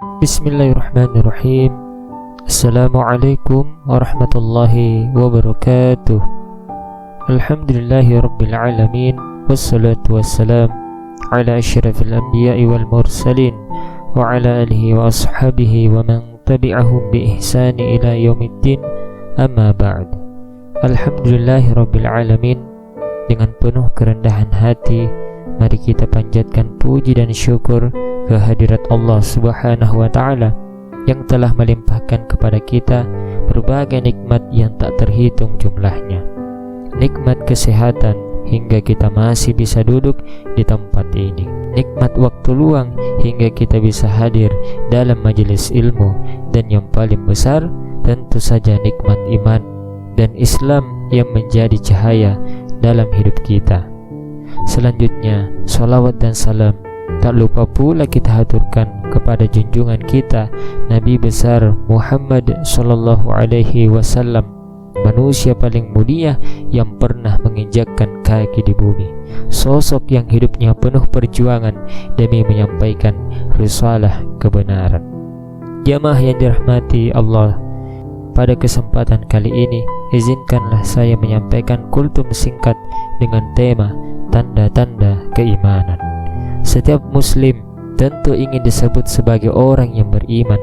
Bismillahirrahmanirrahim. Assalamualaikum warahmatullahi wabarakatuh. Alhamdulillahi rabbil alamin. Wassalatu wassalam ala asyrafil anbiya'i wal mursalin wa ala alihi wa ashabihi wa man tabi'ahum bi ihsani ila yaumiddin. Amma ba'd. Alhamdulillahi rabbil alamin. Dengan penuh kerendahan hati, mari kita panjatkan puji dan syukur kehadirat Allah Subhanahu wa ta'ala yang telah melimpahkan kepada kita berbagai nikmat yang tak terhitung jumlahnya. Nikmat kesehatan hingga kita masih bisa duduk di tempat ini. Nikmat waktu luang hingga kita bisa hadir dalam majelis ilmu. Dan yang paling besar tentu saja nikmat iman dan Islam yang menjadi cahaya dalam hidup kita. Selanjutnya, salawat dan salam tak lupa pula kita haturkan kepada junjungan kita Nabi besar Muhammad sallallahu alaihi wasallam, manusia paling mulia yang pernah menginjakkan kaki di bumi, sosok yang hidupnya penuh perjuangan demi menyampaikan risalah kebenaran. Jamaah yang dirahmati Allah, pada kesempatan kali ini izinkanlah saya menyampaikan kultum singkat dengan tema tanda-tanda keimanan. Setiap muslim tentu ingin disebut sebagai orang yang beriman,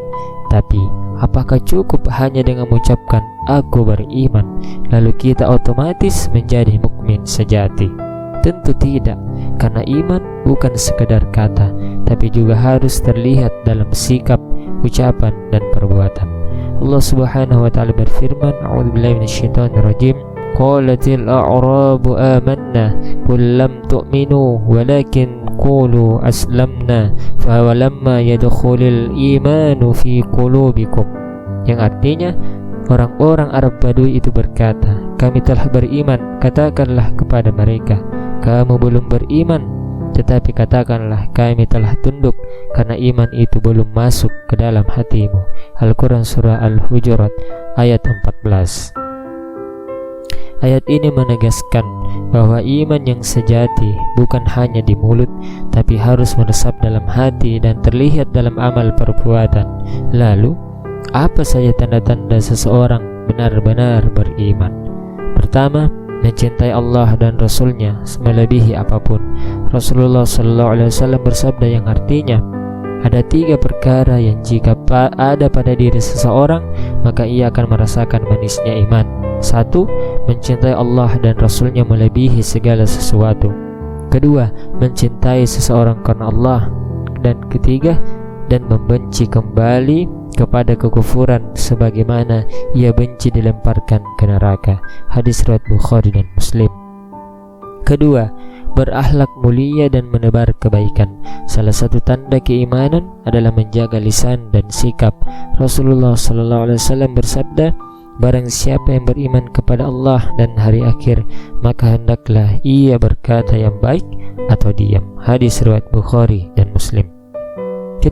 tapi apakah cukup hanya dengan mengucapkan aku beriman lalu kita otomatis menjadi mukmin sejati? Tentu tidak, karena iman bukan sekedar kata, tapi juga harus terlihat dalam sikap, ucapan dan perbuatan. Allah Subhanahu wa ta'ala berfirman, a'udzubillahi minasyaitonir rajim, qalatil a'rabu amanna qul lam tu'minu walakin qulu aslamna fawalamma yadkhulul imanu fi qulubikum. Yang artinya, orang-orang Arab Badui itu berkata, kami telah beriman. Katakanlah kepada mereka, kamu belum beriman, tetapi katakanlah kami telah tunduk, karena iman itu belum masuk ke dalam hatimu. Al-Quran Surah Al-Hujurat ayat 14. Ayat ini menegaskan bahwa iman yang sejati bukan hanya di mulut, tapi harus meresap dalam hati dan terlihat dalam amal perbuatan. Lalu, apa saja tanda-tanda seseorang benar-benar beriman? Pertama, mencintai Allah dan Rasul-Nya melebihi apapun. Rasulullah SAW bersabda yang artinya, ada 3 perkara yang jika ada pada diri seseorang, maka ia akan merasakan manisnya iman. 1. Mencintai Allah dan Rasul-Nya melebihi segala sesuatu. 2. Mencintai seseorang karena Allah. Dan 3. Dan membenci kembali kepada kekufuran sebagaimana ia benci dilemparkan ke neraka. Hadis riwayat Bukhari dan Muslim. 2. Berakhlak mulia dan menebar kebaikan. Salah satu tanda keimanan adalah menjaga lisan dan sikap. Rasulullah SAW bersabda, barang siapa yang beriman kepada Allah dan hari akhir, maka hendaklah ia berkata yang baik atau diam. Hadis riwayat Bukhari dan Muslim. 3.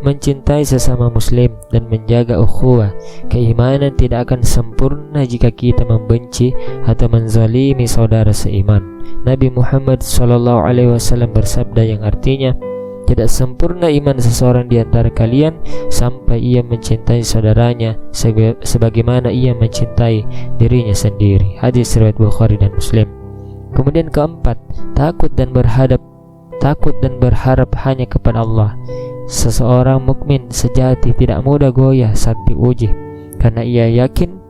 Mencintai sesama muslim dan menjaga ukhuwah. Keimanan tidak akan sempurna jika kita membenci atau menzalimi saudara seiman. Nabi Muhammad SAW bersabda yang artinya, tidak sempurna iman seseorang di antara kalian sampai ia mencintai saudaranya sebagaimana ia mencintai dirinya sendiri. Hadis riwayat Bukhari dan Muslim. Kemudian 4, takut dan berharap hanya kepada Allah. Seseorang mukmin sejati tidak mudah goyah saat diuji, karena ia yakin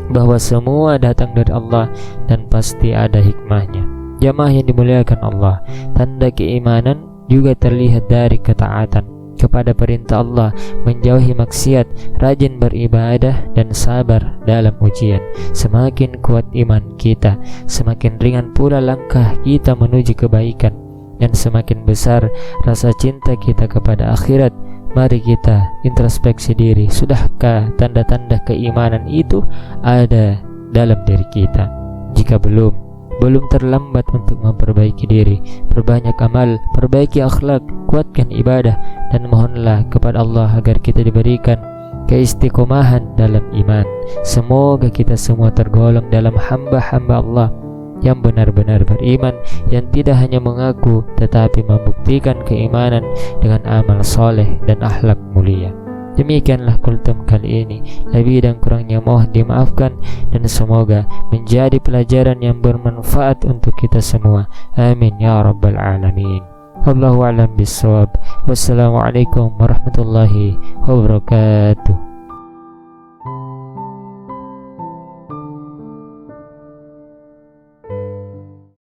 bahwa semua datang dari Allah dan pasti ada hikmahnya. Jamaah yang dimuliakan Allah, tanda keimanan juga terlihat dari ketaatan kepada perintah Allah, menjauhi maksiat, rajin beribadah dan sabar dalam ujian. Semakin kuat iman kita, semakin ringan pula langkah kita menuju kebaikan, dan semakin besar rasa cinta kita kepada akhirat. Mari kita introspeksi diri, sudahkah tanda-tanda keimanan itu ada dalam diri kita? Jika belum terlambat untuk memperbaiki diri. Perbanyak amal, perbaiki akhlak, kuatkan ibadah, dan mohonlah kepada Allah agar kita diberikan keistiqomahan dalam iman. Semoga kita semua tergolong dalam hamba-hamba Allah yang benar-benar beriman, yang tidak hanya mengaku tetapi membuktikan keimanan dengan amal soleh dan akhlak mulia. Demikianlah kultum kali ini. Lebih dan kurangnya mohon dimaafkan, dan semoga menjadi pelajaran yang bermanfaat untuk kita semua. Amin ya rabbal alamin. Wallahu a'lam bissawab. Wassalamualaikum warahmatullahi wabarakatuh.